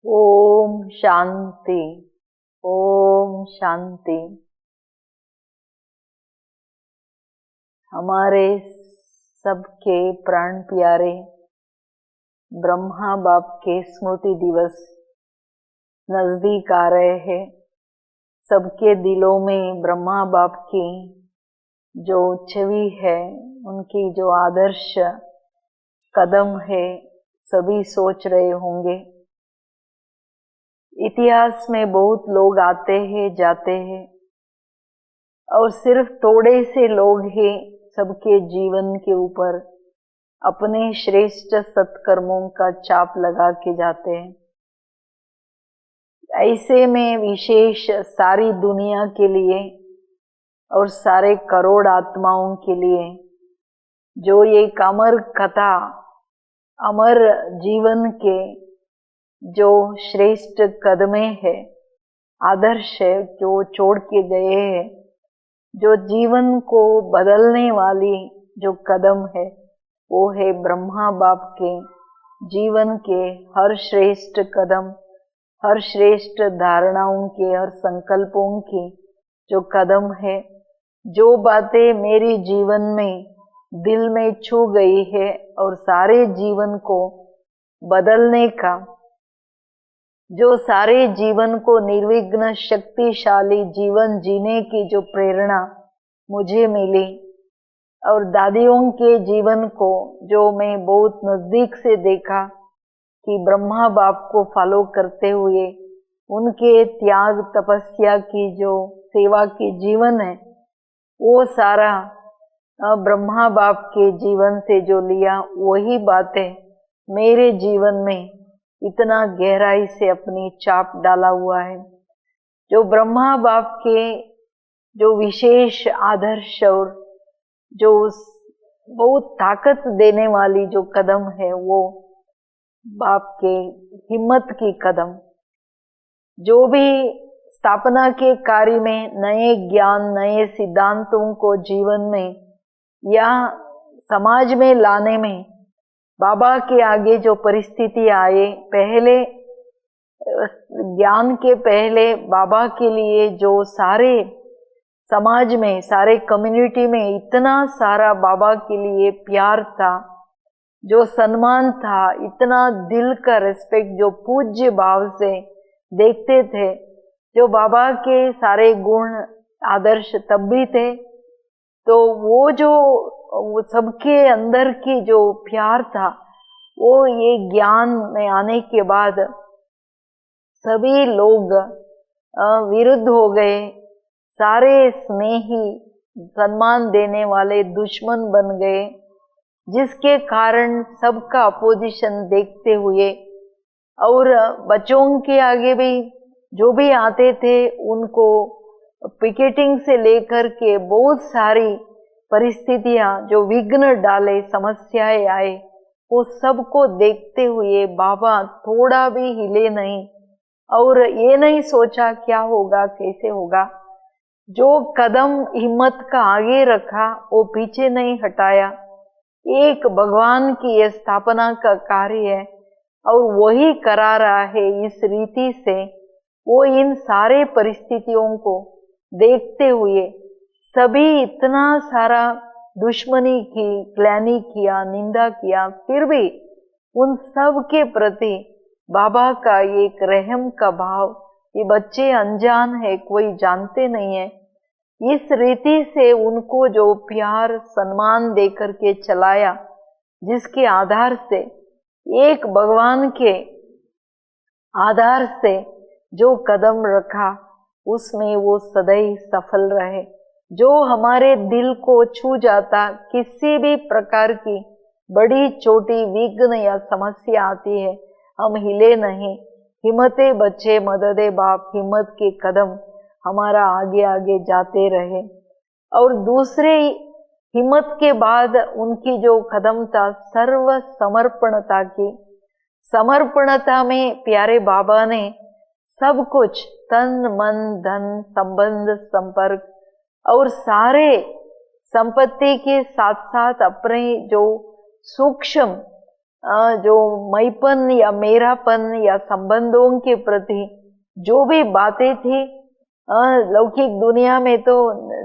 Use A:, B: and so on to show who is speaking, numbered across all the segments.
A: ओम शांति। ओम शांति। हमारे सबके प्राण प्यारे ब्रह्मा बाप के स्मृति दिवस नजदीक आ रहे हैं। सबके दिलों में ब्रह्मा बाप की जो छवि है, उनकी जो आदर्श कदम है, सभी सोच रहे होंगे। इतिहास में बहुत लोग आते हैं, जाते हैं, और सिर्फ थोड़े से लोग ही सबके जीवन के ऊपर अपने श्रेष्ठ सत्कर्मों का छाप लगा के जाते हैं। ऐसे में विशेष सारी दुनिया के लिए और सारे करोड़ आत्माओं के लिए जो ये अमर कथा, अमर जीवन के जो श्रेष्ठ कदमे है, आदर्श है, जो छोड़ के गए हैं, जो जीवन को बदलने वाली जो कदम है, वो है ब्रह्मा बाप के जीवन के हर श्रेष्ठ कदम, हर श्रेष्ठ धारणाओं के, हर संकल्पों की जो कदम है। जो बातें मेरी जीवन में दिल में छू गई है और सारे जीवन को बदलने का, जो सारे जीवन को निर्विघ्न शक्तिशाली जीवन जीने की जो प्रेरणा मुझे मिली, और दादियों के जीवन को जो मैं बहुत नजदीक से देखा कि ब्रह्मा बाप को फॉलो करते हुए उनके त्याग तपस्या की जो सेवा की जीवन है, वो सारा ब्रह्मा बाप के जीवन से जो लिया, वही बातें मेरे जीवन में इतना गहराई से अपनी छाप डाला हुआ है। जो ब्रह्मा बाप के जो विशेष आदर्श और जो बहुत ताकत देने वाली जो कदम है, वो बाप के हिम्मत की कदम। जो भी स्थापना के कार्य में नए ज्ञान, नए सिद्धांतों को जीवन में या समाज में लाने में बाबा के आगे जो परिस्थिति आए, पहले ज्ञान के पहले बाबा के लिए जो सारे समाज में, सारे कम्युनिटी में इतना सारा बाबा के लिए प्यार था, जो सम्मान था, इतना दिल का रिस्पेक्ट, जो पूज्य भाव से देखते थे, जो बाबा के सारे गुण आदर्श तब भी थे, तो वो सबके अंदर की जो प्यार था, वो ये ज्ञान में आने के बाद सभी लोग विरुद्ध हो गए। सारे स्नेही, सम्मान देने वाले दुश्मन बन गए, जिसके कारण सबका अपोजिशन देखते हुए, और बच्चों के आगे भी जो भी आते थे उनको पिकेटिंग से लेकर के बहुत सारी परिस्थितियां जो विघ्न डाले, समस्याएं आए, वो सबको देखते हुए बाबा थोड़ा भी हिले नहीं और ये नहीं सोचा क्या होगा, कैसे होगा। जो कदम हिम्मत का आगे रखा, वो पीछे नहीं हटाया। एक भगवान की ये स्थापना का कार्य है और वही करा रहा है इस रीति से। वो इन सारे परिस्थितियों को देखते हुए सभी इतना सारा दुश्मनी की, ग्लानि किया, निंदा किया, फिर भी उन सब के प्रति बाबा का एक रहम का भाव। ये बच्चे अनजान है, कोई जानते नहीं है, इस रीति से उनको जो प्यार सम्मान देकर के चलाया, जिसके आधार से एक भगवान के आधार से जो कदम रखा, उसमें वो सदैव सफल रहे। जो हमारे दिल को छू जाता, किसी भी प्रकार की बड़ी छोटी विघ्न या समस्या आती है, हम हिले नहीं। हिम्मते बच्चे मददे बाप, हिम्मत के कदम हमारा आगे आगे जाते रहे। और दूसरे हिम्मत के बाद उनकी जो कदम था सर्व समर्पणता की। समर्पणता में प्यारे बाबा ने सब कुछ, तन मन धन संबंध संपर्क और सारे संपत्ति के साथ साथ अपने जो सूक्ष्म जो मैपन या मेरापन या संबंधों के प्रति जो भी बातें थी, लौकिक दुनिया में तो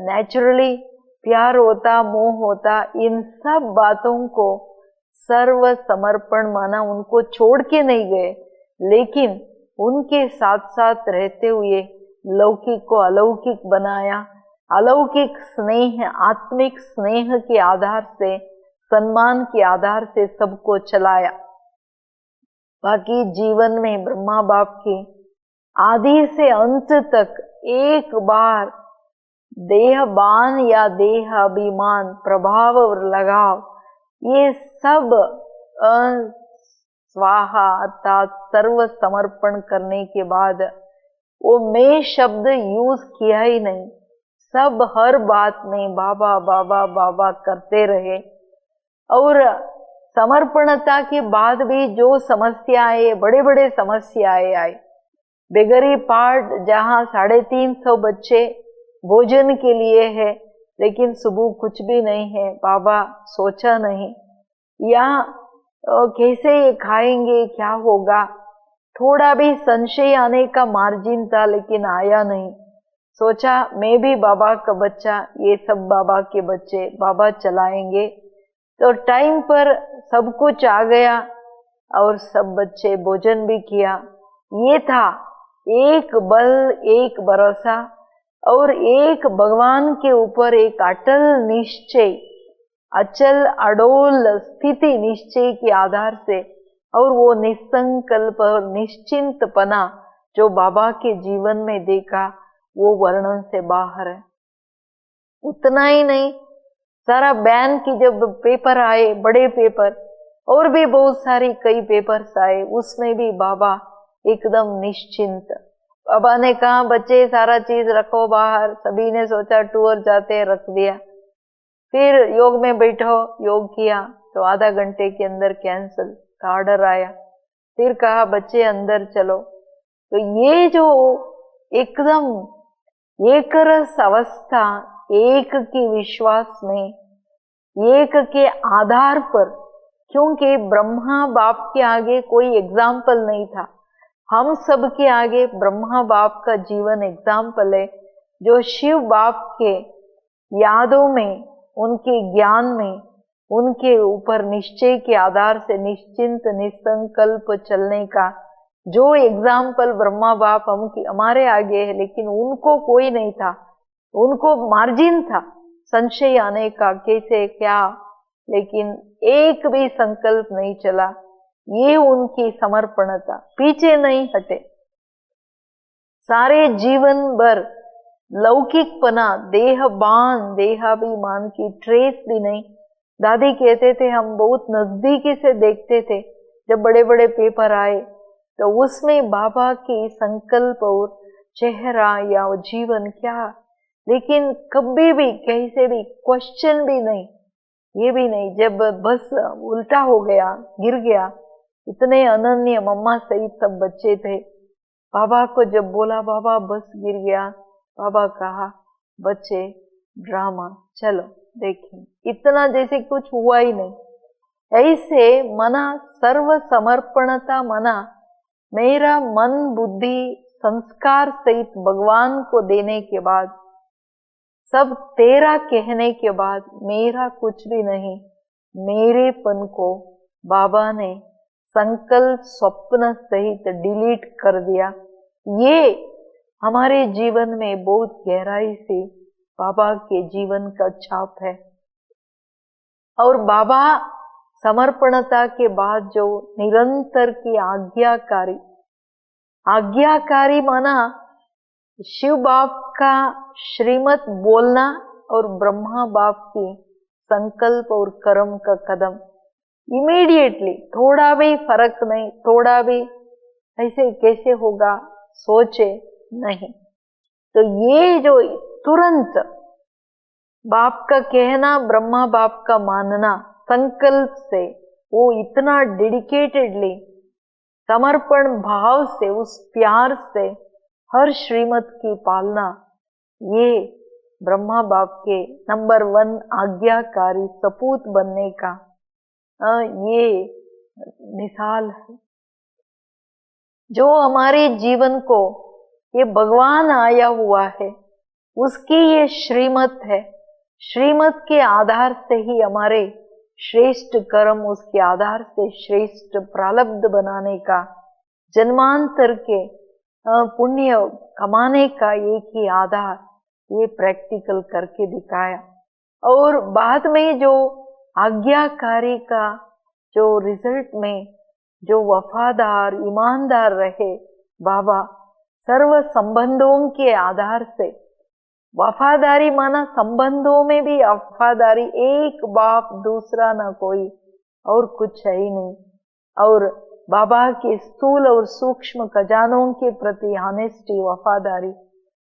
A: नेचुरली प्यार होता, मोह होता, इन सब बातों को सर्व समर्पण माना, उनको छोड़ के नहीं गए, लेकिन उनके साथ साथ रहते हुए लौकिक को अलौकिक बनाया। अलौकिक स्नेह, आत्मिक स्नेह के आधार से, सम्मान के आधार से सबको चलाया। बाकी जीवन में ब्रह्मा बाप की आदि से अंत तक एक बार देहबान या देह अभिमान, प्रभाव और लगाव, ये सब स्वाहा अर्थात सर्व समर्पण करने के बाद वो मैं शब्द यूज किया ही नहीं। सब हर बात में बाबा बाबा बाबा करते रहे। और समर्पणता के बाद भी जो समस्याएं, बड़े बड़े समस्याएं आए, बेगरी पार्ट जहाँ 350 बच्चे भोजन के लिए है, लेकिन सुबह कुछ भी नहीं है, बाबा सोचा नहीं, या कैसे ये खाएंगे, क्या होगा, थोड़ा भी संशय आने का मार्जिन था, लेकिन आया नहीं। सोचा मैं भी बाबा का बच्चा, ये सब बाबा के बच्चे, बाबा चलाएंगे। तो टाइम पर सब कुछ आ गया और सब बच्चे भोजन भी किया। ये था एक बल, एक भरोसा और एक भगवान के ऊपर एक अटल निश्चय, अचल अडोल स्थिति निश्चय के आधार से, और वो निसंकल्प और निश्चिंतपना जो बाबा के जीवन में देखा, वो वर्णन से बाहर है। उतना ही नहीं, सारा बैन की जब पेपर आए, बड़े पेपर, और भी बहुत सारी कई पेपर्स आए, उसमें भी बाबा एकदम निश्चिंत। बाबा ने कहा बच्चे सारा चीज रखो बाहर, सभी ने सोचा टूर जाते, रख दिया। फिर योग में बैठो, योग किया तो आधा घंटे के अंदर कैंसिल का ऑर्डर आया। फिर कहा बच्चे अंदर चलो। तो ये जो एकदम एक रस अवस्था, एक के विश्वास में, एक के आधार पर, क्योंकि ब्रह्मा बाप के आगे कोई एग्जाम्पल नहीं था, हम सब के आगे ब्रह्मा बाप का जीवन एग्जाम्पल है, जो शिव बाप के यादों में, उनके ज्ञान में, उनके ऊपर निश्चय के आधार से निश्चिंत निसंकल्प चलने का जो एग्जाम्पल ब्रह्मा बाप हमारे आगे है, लेकिन उनको कोई नहीं था, उनको मार्जिन था संशय आने का, कैसे क्या, लेकिन एक भी संकल्प नहीं चला। ये उनकी समर्पणता, पीछे नहीं हटे। सारे जीवन भर लौकिकपना, देहबान, देहाभिमान की ट्रेस भी नहीं। दादी कहते थे हम बहुत नजदीकी से देखते थे, जब बड़े बड़े पेपर आए तो उसमें बाबा की संकल्प और चेहरा या जीवन क्या, लेकिन कभी भी कैसे भी क्वेश्चन भी नहीं, ये भी नहीं। जब बस उल्टा हो गया, गिर गया, इतने अनन्य मम्मा सहित सब बच्चे थे, बाबा को जब बोला बाबा बस गिर गया, बाबा कहा बच्चे ड्रामा चलो देखें, इतना जैसे कुछ हुआ ही नहीं। ऐसे मना सर्व समर्पणता मना, मेरा मन बुद्धि संस्कार सहित भगवान को देने के बाद, सब तेरा कहने के बाद, मेरा कुछ भी नहीं, मेरेपन को बाबा ने संकल्प स्वप्न सहित डिलीट कर दिया। ये हमारे जीवन में बहुत गहराई से बाबा के जीवन का छाप है। और बाबा समर्पणता के बाद जो निरंतर की आज्ञाकारी, आज्ञाकारी माना शिव बाप का श्रीमत बोलना और ब्रह्मा बाप की संकल्प और कर्म का कदम इमीडिएटली, थोड़ा भी फर्क नहीं, थोड़ा भी ऐसे कैसे होगा सोचे नहीं। तो ये जो तुरंत बाप का कहना, ब्रह्मा बाप का मानना, संकल्प से, वो इतना डेडिकेटेडली, समर्पण भाव से, उस प्यार से हर श्रीमत की पालना, ये ब्रह्मा बाप के नंबर 1 आज्ञाकारी सपूत बनने का ये मिसाल है, जो हमारे जीवन को, ये भगवान आया हुआ है, उसकी ये श्रीमत है। श्रीमत के आधार से ही हमारे श्रेष्ठ कर्म, उसके आधार से श्रेष्ठ प्रारब्ध बनाने का, जन्मांतर के पुण्य कमाने का एक ही आधार, ये प्रैक्टिकल करके दिखाया। और बाद में जो आज्ञाकारी का जो रिजल्ट में जो वफादार ईमानदार रहे बाबा, सर्व संबंधों के आधार से, वफादारी माना संबंधों में भी वफादारी, एक बाप दूसरा ना कोई, और कुछ है ही नहीं। और बाबा के स्थूल और सूक्ष्म खजानों के प्रति ऑनेस्टी, वफादारी,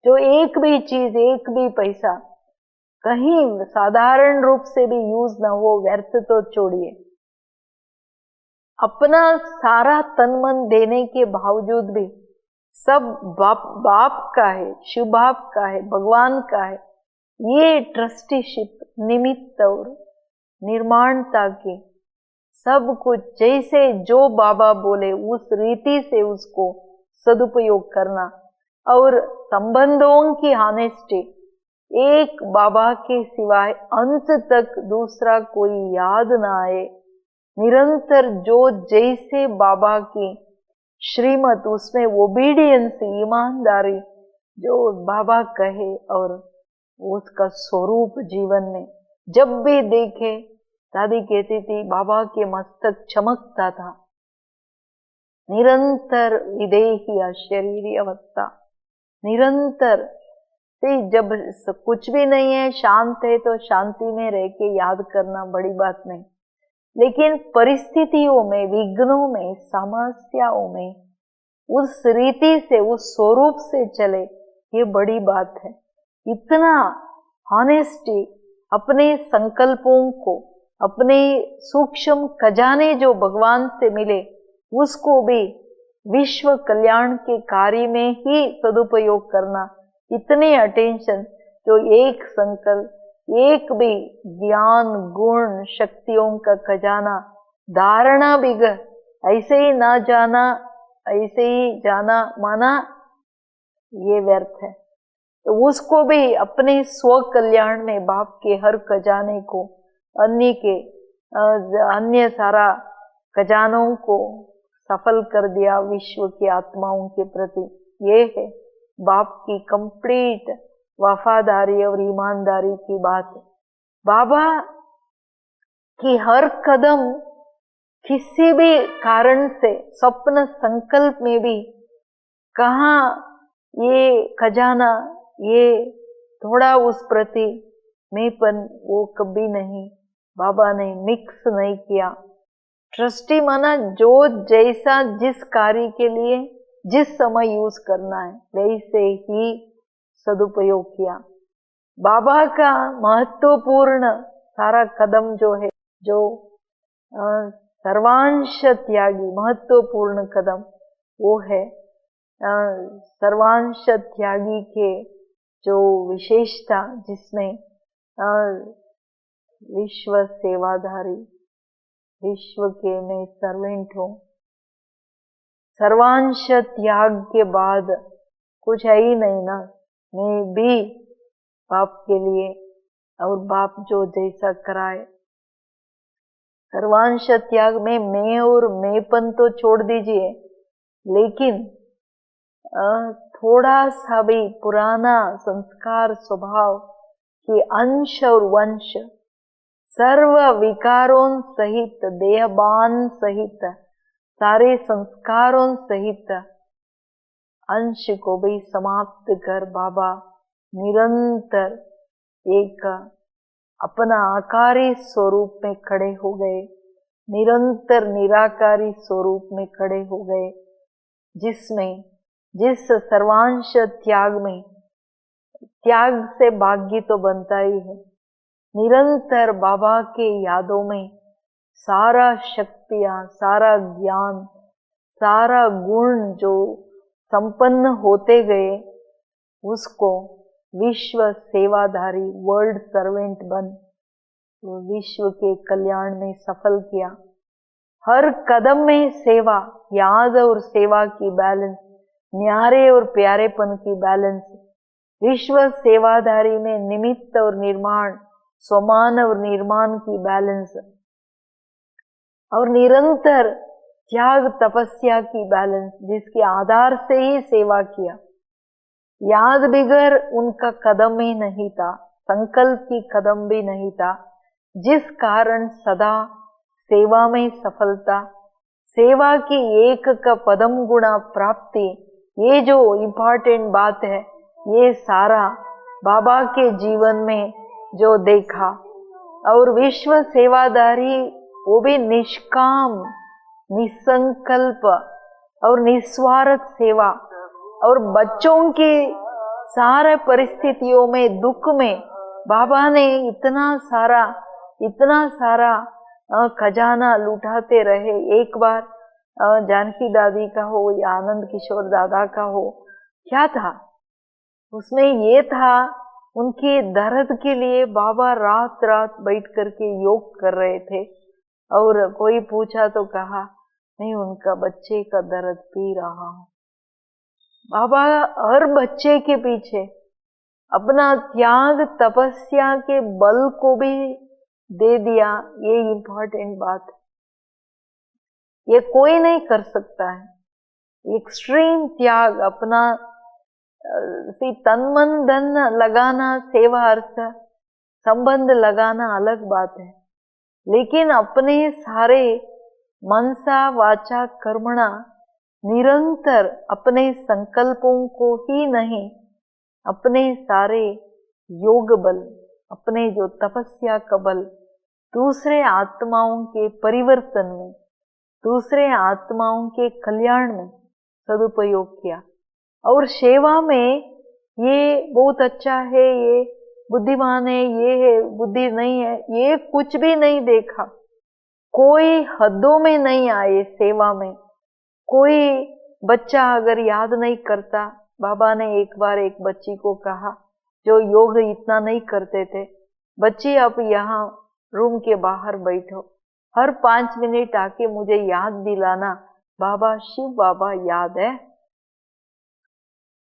A: जो एक भी चीज, एक भी पैसा कहीं साधारण रूप से भी यूज ना हो, व्यर्थ तो छोड़िए, अपना सारा तन मन देने के बावजूद भी सब बाप का है, शिव बाप का है, भगवान का है। ये ट्रस्टीशिप, निमित्त और निर्माणता के सब कुछ, जैसे जो बाबा बोले उस रीति से उसको सदुपयोग करना। और संबंधों की ऑनेस्टी, एक बाबा के सिवाय अंत तक दूसरा कोई याद ना आए, निरंतर जो जैसे बाबा की श्रीमत, उसमें ओबीडियंस, ईमानदारी, जो बाबा कहे और उसका स्वरूप जीवन में जब भी देखे। दादी कहती थी बाबा के मस्तक चमकता था, निरंतर विदेही अशरीरी अवस्था, निरंतर से जब कुछ भी नहीं है, शांत है तो शांति में रह के याद करना बड़ी बात नहीं, लेकिन परिस्थितियों में, विघ्नों में, समस्याओं में उस रीति से, उस स्वरूप से चले, ये बड़ी बात है। इतना ऑनेस्टी, अपने संकल्पों को, अपने सूक्ष्म खजाने जो भगवान से मिले, उसको भी विश्व कल्याण के कार्य में ही सदुपयोग करना, इतने अटेंशन, जो एक संकल्प, एक भी ज्ञान, गुण, शक्तियों का खजाना, धारणा बिग, ऐसे ही ना जाना, ऐसे ही जाना माना ये व्यर्थ है। तो उसको भी अपने स्व कल्याण में, बाप के हर खजाने को, अन्य सारा खजानों को सफल कर दिया विश्व की आत्माओं के प्रति। ये है बाप की कंप्लीट वफादारी और ईमानदारी की बात। बाबा की हर कदम किसी भी कारण से, स्वप्न संकल्प में भी, कहाँ ये खजाना, ये थोड़ा उस प्रति मेंपन, वो कभी नहीं, बाबा ने मिक्स नहीं किया। ट्रस्टी माना जो जैसा जिस कार्य के लिए जिस समय यूज करना है वैसे ही सदुपयोग किया। बाबा का महत्वपूर्ण सारा कदम जो है, जो सर्वांश त्यागी महत्वपूर्ण कदम, वो है सर्वांश त्यागी के जो विशेषता, जिसमें विश्व सेवाधारी, विश्व के मैं सर्वेंट हूँ। सर्वांश त्याग के बाद कुछ है ही नहीं ना, मैं भी बाप के लिए, और बाप जो जैसा कराए। सर्वांश त्याग में मैं और मैंपन तो छोड़ दीजिए, लेकिन थोड़ा सा भी पुराना संस्कार स्वभाव के अंश और वंश, सर्व विकारों सहित, देहबान सहित, सारे संस्कारों सहित अंश को भी समाप्त कर बाबा निरंतर एक अपना आकारी स्वरूप में खड़े हो गए, निरंतर निराकारी स्वरूप में खड़े हो गए, जिसमें, जिस सर्वांश त्याग में, त्याग से भाग्य तो बनता ही है, निरंतर बाबा के यादों में सारा शक्तियां, सारा ज्ञान, सारा गुण जो संपन्न होते गए, उसको विश्व सेवाधारी, वर्ल्ड सर्वेंट बन विश्व के कल्याण में सफल किया। हर कदम में सेवा, याद और सेवा की बैलेंस, न्यारे और प्यारेपन की बैलेंस, विश्व सेवाधारी में निमित्त और निर्माण, स्वमान और निर्माण की बैलेंस, और निरंतर त्याग तपस्या की बैलेंस, जिसके आधार से ही सेवा किया। याद बिगर उनका कदम ही नहीं था, संकल्प की कदम भी नहीं था, जिस कारण सदा सेवा में सफलता, सेवा की एक का पदम गुणा प्राप्ति, ये जो इम्पोर्टेंट बात है, ये सारा बाबा के जीवन में जो देखा। और विश्व सेवादारी वो भी निष्काम, निसंकल्प और निस्वार्थ सेवा, और बच्चों की सारे परिस्थितियों में, दुख में बाबा ने इतना सारा खजाना लुटाते रहे। एक बार जानकी दादी का हो या आनंद किशोर दादा का हो, क्या था उसमें, ये था उनके दर्द के लिए बाबा रात रात बैठ करके योग कर रहे थे। और कोई पूछा तो कहा, नहीं, उनका बच्चे का दर्द पी रहा हूं। बाबा हर बच्चे के पीछे अपना त्याग तपस्या के बल को भी दे दिया। ये इम्पोर्टेंट बात है, ये कोई नहीं कर सकता है। एक्सट्रीम त्याग, अपना तन मन धन लगाना, सेवा अर्थ संबंध लगाना अलग बात है, लेकिन अपने सारे मनसा वाचा कर्मणा निरंतर अपने संकल्पों को ही नहीं, अपने सारे योग बल, अपने जो तपस्या का बल दूसरे आत्माओं के परिवर्तन में, दूसरे आत्माओं के कल्याण में सदुपयोग किया। और सेवा में ये बहुत अच्छा है, ये बुद्धिमान है, ये है बुद्धि नहीं है, ये कुछ भी नहीं देखा। कोई हदों में नहीं आए सेवा में। कोई बच्चा अगर याद नहीं करता, बाबा ने एक बार एक बच्ची को कहा जो योग इतना नहीं करते थे, बच्ची आप यहाँ रूम के बाहर बैठो, हर 5 मिनट आके मुझे याद दिलाना, बाबा शिव बाबा याद है।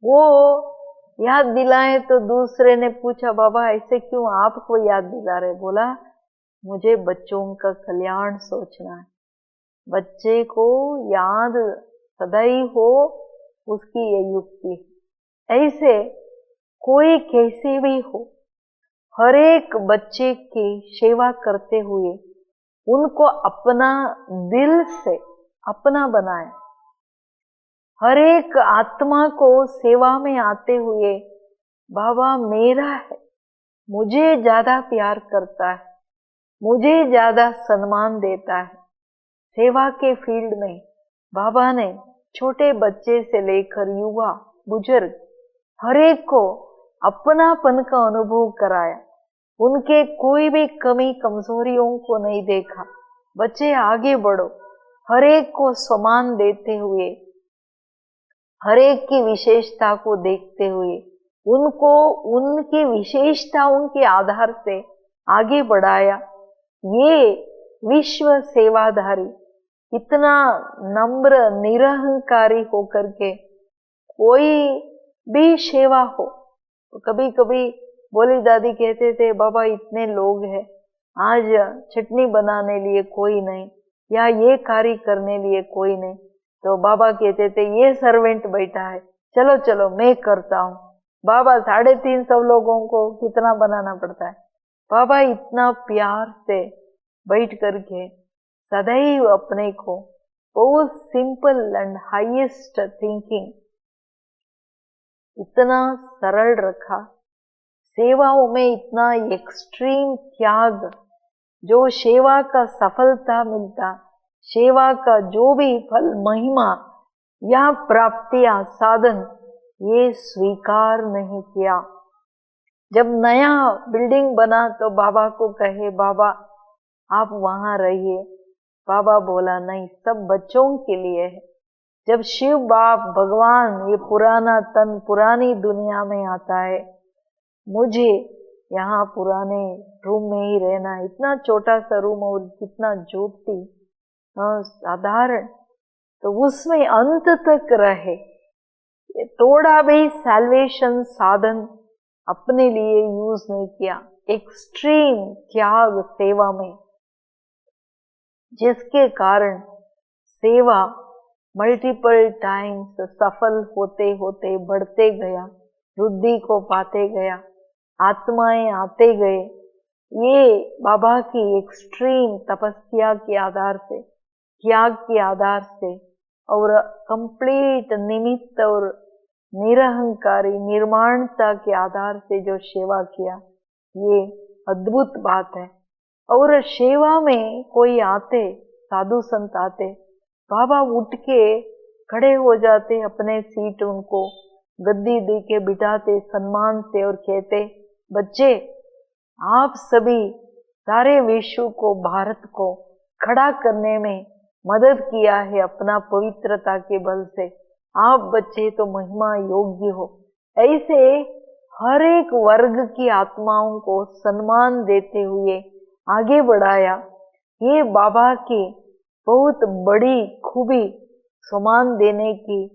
A: वो याद दिलाए तो दूसरे ने पूछा, बाबा ऐसे क्यों आपको याद दिला रहे? बोला, मुझे बच्चों का कल्याण सोचना है, बच्चे को याद सदैव हो, उसकी ये युक्ति। ऐसे कोई कैसे भी हो, हर एक बच्चे की सेवा करते हुए उनको अपना दिल से अपना बनाए। हर एक आत्मा को सेवा में आते हुए बाबा मेरा है, मुझे ज्यादा प्यार करता है, मुझे ज्यादा सम्मान देता है। सेवा के फील्ड में बाबा ने छोटे बच्चे से लेकर युवा बुजुर्ग हर एक को अपनापन का अनुभव कराया। उनके कोई भी कमी कमजोरियों को नहीं देखा। बच्चे आगे बढ़ो, हर एक को सम्मान देते हुए, हर एक की विशेषता को देखते हुए उनको उनकी विशेषताओं के आधार से आगे बढ़ाया। ये विश्व सेवाधारी इतना नम्र निरहंकारी होकर के कोई भी सेवा हो, तो कभी कभी बोली दादी कहते थे, बाबा इतने लोग हैं, आज चटनी बनाने लिए कोई नहीं, या ये कार्य करने लिए कोई नहीं, तो बाबा कहते थे ये सर्वेंट बैठा है, चलो चलो मैं करता हूँ। बाबा 350 लोगों को कितना बनाना पड़ता है। बाबा इतना प्यार से बैठ करके सदैव अपने को बहुत सिंपल एंड हाईएस्ट थिंकिंग इतना सरल रखा। सेवाओं में इतना एक्सट्रीम त्याग, जो सेवा का सफलता मिलता, सेवा का जो भी फल महिमा या प्राप्तियां साधन, ये स्वीकार नहीं किया। जब नया बिल्डिंग बना तो बाबा को कहे, बाबा आप वहां रहिए। बाबा बोला, नहीं, सब बच्चों के लिए है। जब शिव बाप भगवान ये पुराना तन पुरानी दुनिया में आता है, मुझे यहाँ पुराने रूम में ही रहना, इतना छोटा सा रूम और कितना झोपड़ी, साधारण, तो उसमें अंत तक रहे। थोड़ा भी सैल्वेशन साधन अपने लिए यूज नहीं किया, एक्सट्रीम त्याग सेवा में, जिसके कारण सेवा मल्टीपल टाइम्स सफल होते होते बढ़ते गया, वृद्धि को पाते गया, आत्माएं आते गए। ये बाबा की एक्सट्रीम तपस्या के आधार से, त्याग के आधार से और कंप्लीट निमित्त और निरहंकारी निर्माणता के आधार से जो सेवा किया, ये अद्भुत बात है। और सेवा में कोई आते, साधु संत आते, बाबा उठ के खड़े हो जाते, अपने सीट उनको गद्दी दे के बिठाते सम्मान से और कहते, बच्चे आप सभी सारे विश्व को, भारत को खड़ा करने में मदद किया है अपना पवित्रता के बल से, आप बच्चे तो महिमा योग्य हो। ऐसे हर एक वर्ग की आत्माओं को सम्मान देते हुए आगे बढ़ाया। ये बाबा की बहुत बड़ी खूबी, सम्मान देने की,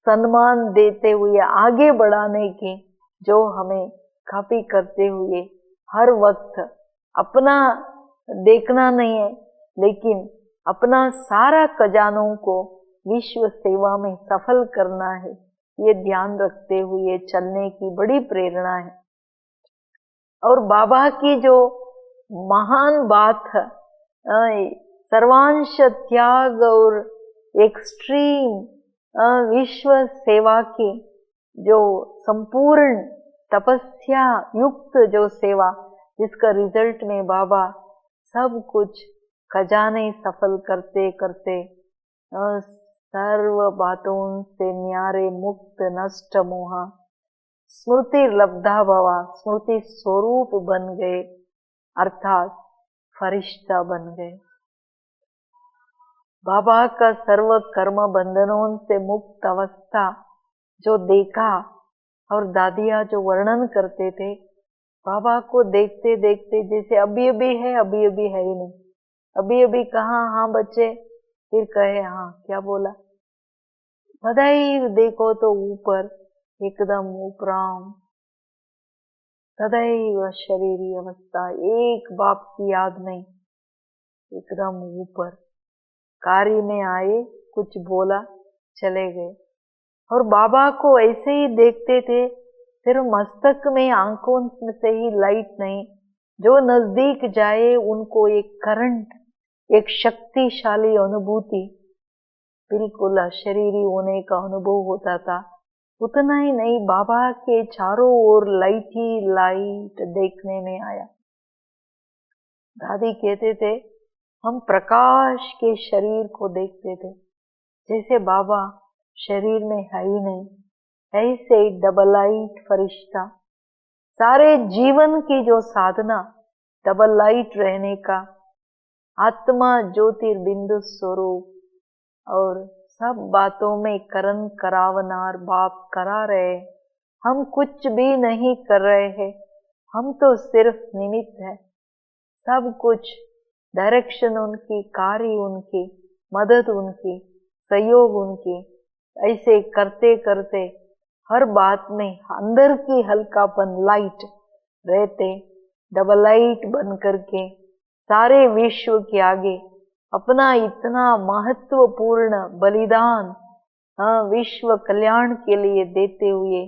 A: सम्मान देते हुए आगे बढ़ाने की, जो हमें काफी करते हुए हर वक्त अपना देखना नहीं है, लेकिन अपना सारा खजानों को विश्व सेवा में सफल करना है, ये ध्यान रखते हुए चलने की बड़ी प्रेरणा है। और बाबा की जो महान बात है, सर्वांश त्याग और एक्सट्रीम विश्व सेवा की जो संपूर्ण तपस्या युक्त जो सेवा, जिसका रिजल्ट में बाबा सब कुछ खजाने सफल करते करते सर्व बातों से न्यारे मुक्त नष्ट मोहा स्मृति लब्धा भवा, स्मृति स्वरूप बन गए, अर्थात फरिश्ता बन गए। बाबा का सर्व कर्म बंधनों से मुक्त अवस्था जो देखा, और दादिया जो वर्णन करते थे, बाबा को देखते देखते जैसे अभी अभी है, अभी अभी है ही नहीं, अभी अभी कहा हाँ बच्चे, फिर कहे हाँ क्या बोला, सदैव देखो तो ऊपर, एकदम उपराम, सदैव शरीरी अवस्था, एक बाप की याद नहीं, एकदम ऊपर, कार्य में आए, कुछ बोला, चले गए। और बाबा को ऐसे ही देखते थे, सिर्फ मस्तक में आंखों से ही लाइट नहीं, जो नजदीक जाए उनको एक करंट, एक शक्तिशाली अनुभूति, बिल्कुल अशरीरी होने का अनुभव होता था। उतना ही नहीं, बाबा के चारों ओर लाइट ही लाइट देखने में आया। दादी कहते थे, हम प्रकाश के शरीर को देखते थे, जैसे बाबा शरीर में है ही नहीं, ऐसे डबल लाइट फरिश्ता, सारे जीवन की जो साधना डबल लाइट रहने का, आत्मा ज्योतिर्बिंदु स्वरूप, और सब बातों में करन करावनार बाप करा रहे। हम कुछ भी नहीं कर रहे हैं, हम तो सिर्फ निमित्त है। सब कुछ डायरेक्शन उनकी, कार्य उनकी, मदद उनकी, सहयोग उनकी, ऐसे करते करते हर बात में अंदर की हल्कापन लाइट रहते, डबल लाइट बन करके सारे विश्व के आगे अपना इतना महत्वपूर्ण बलिदान विश्व कल्याण के लिए देते हुए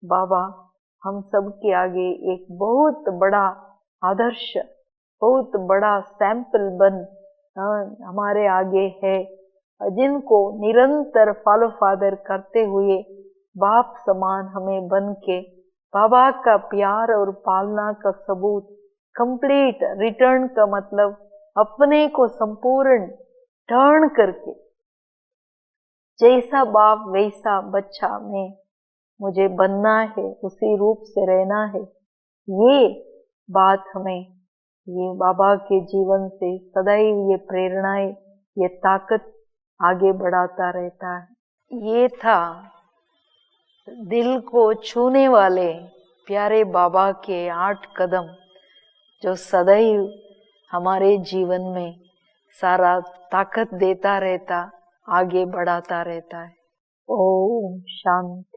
A: बाबा हम सब के आगे एक बहुत बड़ा आदर्श, बहुत बड़ा सैंपल बन हमारे आगे है, जिनको निरंतर फॉलो फादर करते हुए बाप समान हमें बन के बाबा का प्यार और पालना का सबूत, कंप्लीट रिटर्न का मतलब अपने को संपूर्ण टर्न करके, जैसा बाप वैसा बच्चा में मुझे बनना है, उसी रूप से रहना है। ये बात हमें ये बाबा के जीवन से सदैव ये प्रेरणाएं, ये ताकत आगे बढ़ाता रहता है। ये था दिल को छूने वाले प्यारे बाबा के 8 कदम, जो सदैव हमारे जीवन में सारा ताकत देता रहता, आगे बढ़ाता रहता है। ओम शांति।